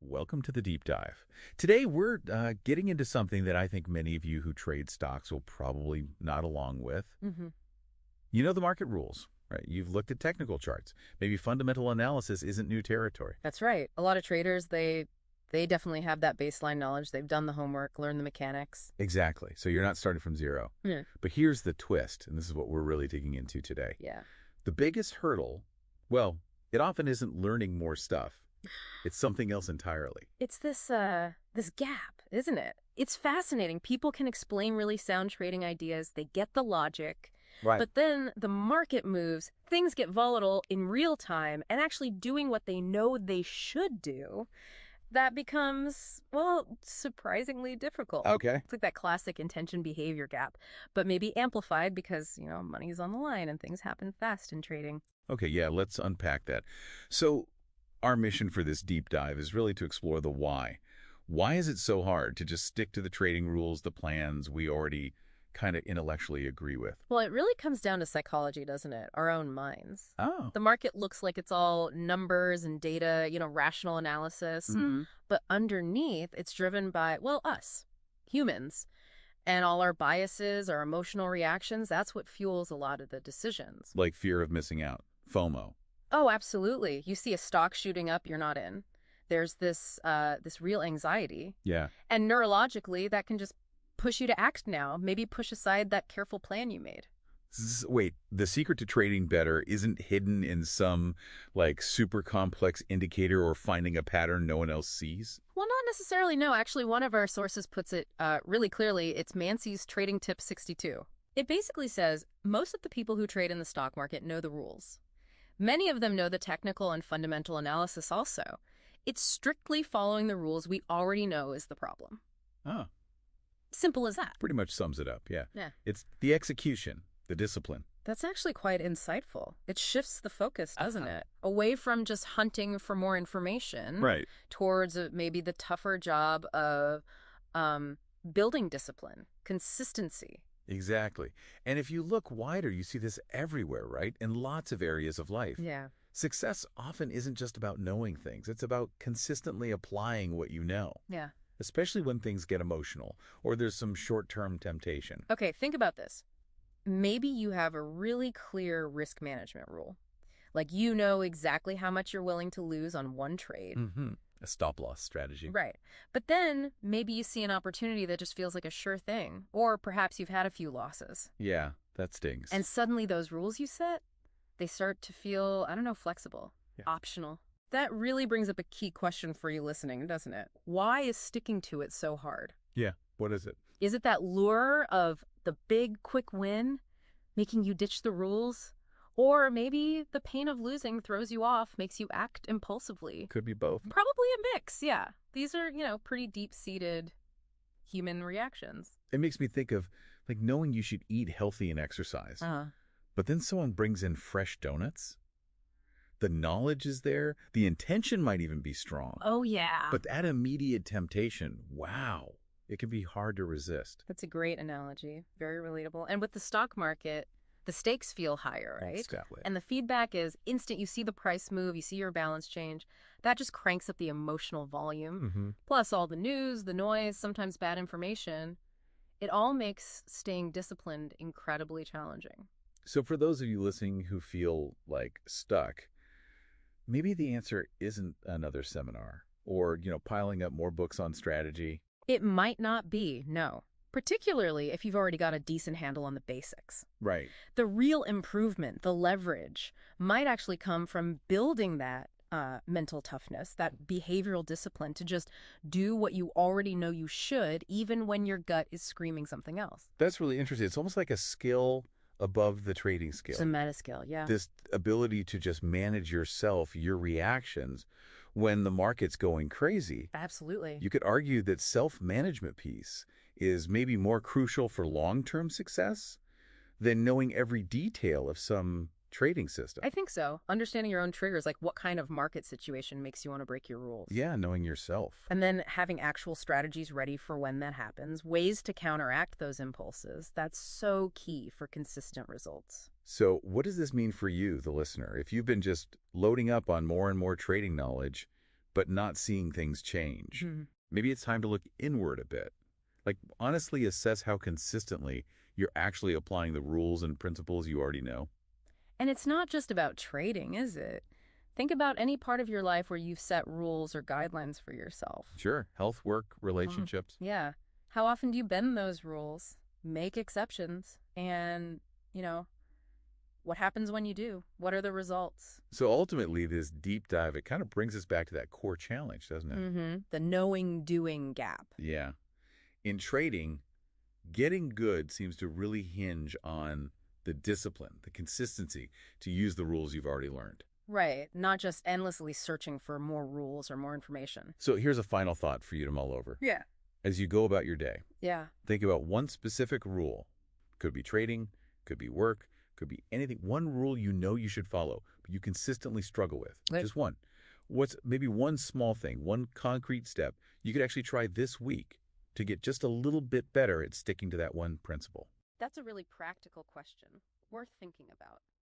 Welcome to the deep dive. Today, we're getting into something that I think many of you who trade stocks will probably nod along with. hmm You know the market rules, right? You've looked at technical charts. Maybe fundamental analysis isn't new territory. That's right. A lot of traders, they definitely have that baseline knowledge. They've done the homework, learned the mechanics. Exactly. So you're not starting from zero. Yeah. But here's the twist, and this is what we're really digging into today. Yeah. The biggest hurdle, well, it often isn't learning more stuff. It's something else entirely. It's this gap, isn't it? It's fascinating. People can explain really sound trading ideas. They get the logic. Right. But then the market moves, things get volatile in real time, and actually doing what they know they should do, that becomes, well, surprisingly difficult. Okay. It's like that classic intention behavior gap, but maybe amplified because, money's on the line and things happen fast in trading. Okay, yeah, let's unpack that. So our mission for this deep dive is really to explore the why. Why is it so hard to just stick to the trading rules, the plans we already kind of intellectually agree with? Well, it really comes down to psychology, doesn't it? Our own minds. Oh. The market looks like it's all numbers and data, rational analysis. Mhm. But underneath, it's driven by, well, us, humans. And all our biases, our emotional reactions, that's what fuels a lot of the decisions. Like fear of missing out, FOMO. Oh, absolutely. You see a stock shooting up, you're not in. There's this real anxiety. Yeah. And neurologically, that can just push you to act now. Maybe push aside that careful plan you made. Wait, the secret to trading better isn't hidden in some, like, super complex indicator or finding a pattern no one else sees? Well, not necessarily, no. Actually, one of our sources puts it really clearly. It's Mansi's Trading Tip 62. It basically says most of the people who trade in the stock market know the rules. Many of them know the technical and fundamental analysis also. It's strictly following the rules we already know is the problem. Oh, Simple as that. pretty much sums it up, yeah. Yeah. It's the execution, the discipline. That's actually quite insightful. It shifts the focus, doesn't it? Away from just hunting for more information Right. towards maybe the tougher job of building discipline, consistency. Exactly. And if you look wider, you see this everywhere, right? In lots of areas of life. Yeah. Success often isn't just about knowing things. It's about consistently applying what you know, Yeah. especially when things get emotional or there's some short-term temptation. Okay, think about this. Maybe you have a really clear risk management rule. Like you know exactly how much you're willing to lose on one trade. Mm-hmm. A stop-loss strategy. Right. But then maybe you see an opportunity that just feels like a sure thing. Or perhaps you've had a few losses. Yeah, that stings. And suddenly those rules you set, they start to feel, I don't know, flexible, Yeah. optional. That really brings up a key question for you listening, doesn't it? Why is sticking to it so hard? Yeah, what is it? Is it that lure of the big, quick win, making you ditch the rules? Or maybe the pain of losing throws you off, makes you act impulsively? Could be both. Probably a mix, yeah. These are, pretty deep-seated human reactions. It makes me think of, like, knowing you should eat healthy and exercise. But then someone brings in fresh donuts. The knowledge is there. The intention might even be strong. Oh, yeah. But that immediate temptation, wow, it can be hard to resist. That's a great analogy. Very relatable. And with the stock market, the stakes feel higher, right? Exactly. And the feedback is instant. You see the price move, you see your balance change. That just cranks up the emotional volume. Mm-hmm. Plus all the news, the noise, sometimes bad information. It all makes staying disciplined incredibly challenging. So for those of you listening who feel like stuck, maybe the answer isn't another seminar or, piling up more books on strategy. It might not be, no. Particularly if you've already got a decent handle on the basics. Right. The real improvement, the leverage, might actually come from building that mental toughness, that behavioral discipline to just do what you already know you should, even when your gut is screaming something else. That's really interesting. It's almost like a skill above the trading skill. It's a meta skill, yeah. This ability to just manage yourself, your reactions when the market's going crazy. Absolutely. You could argue that self-management piece is maybe more crucial for long-term success than knowing every detail of some trading system. I think so. Understanding your own triggers, like what kind of market situation makes you want to break your rules. Yeah, knowing yourself. And then having actual strategies ready for when that happens, ways to counteract those impulses. That's so key for consistent results. So what does this mean for you, the listener? If you've been just loading up on more and more trading knowledge, but not seeing things change. Mhm. Maybe it's time to look inward a bit. Like, honestly assess how consistently you're actually applying the rules and principles you already know. And it's not just about trading, is it? Think about any part of your life where you've set rules or guidelines for yourself. Sure, health, work, Mhm. relationships. Yeah. How often do you bend those rules, make exceptions, and, you know, what happens when you do? What are the results? So ultimately, this deep dive, it kind of brings us back to that core challenge, doesn't it? The knowing-doing gap. Yeah. In trading, getting good seems to really hinge on the discipline, the consistency to use the rules you've already learned. Right. Not just endlessly searching for more rules or more information. So here's a final thought for you to mull over. Yeah. As you go about your day, Yeah. think about one specific rule. Could be trading, could be work, could be anything. One rule you know you should follow, but you consistently struggle with. Like, Just one. What's maybe one small thing, one concrete step you could actually try this week to get just a little bit better at sticking to that one principle? that's a really practical question, worth thinking about.